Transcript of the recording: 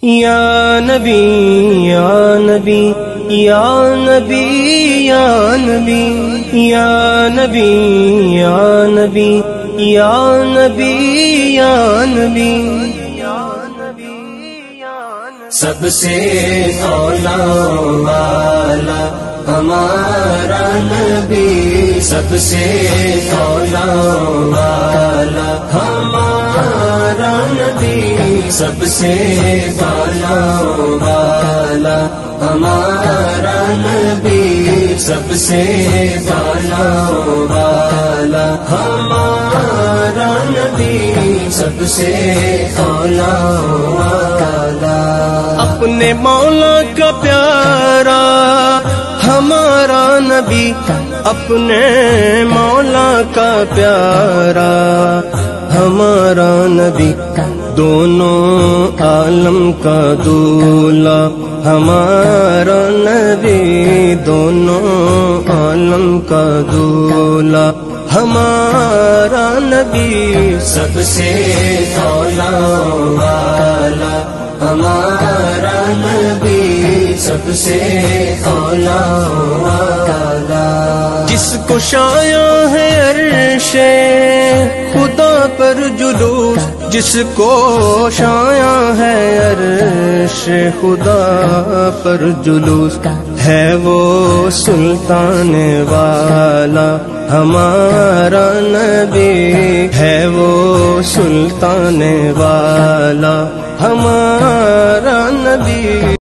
یا نبی یا نبی یا نبی یا نبی یا نبی یا نبی یا نبی یا نبی سب سے اولا والا ہمارا نبی، سب سے اولا والا ہمارا نبی، سب سے اولا والا ہمارا نبی، سب سے اولا والا ہمارا نبی، سب سے اولا والا اپنے مولا کا پیارا ہمارا نبی، اپنے مولا کا پیارا ہمارا نبی، دونوں عالم کا دولا ہمارا نبی، دونوں عالم کا دولا ہمارا نبی، سب سے اولا والا ہمارا نبی، سب سے اولا والا جس کو شایع ہے عرش خدا پر جلوس، جس کو شایع ہے عرش خدا پر جلوس، ہے وہ سلطان والا ہمارا نبی، ہے وہ سلطان والا ہمارا نبی۔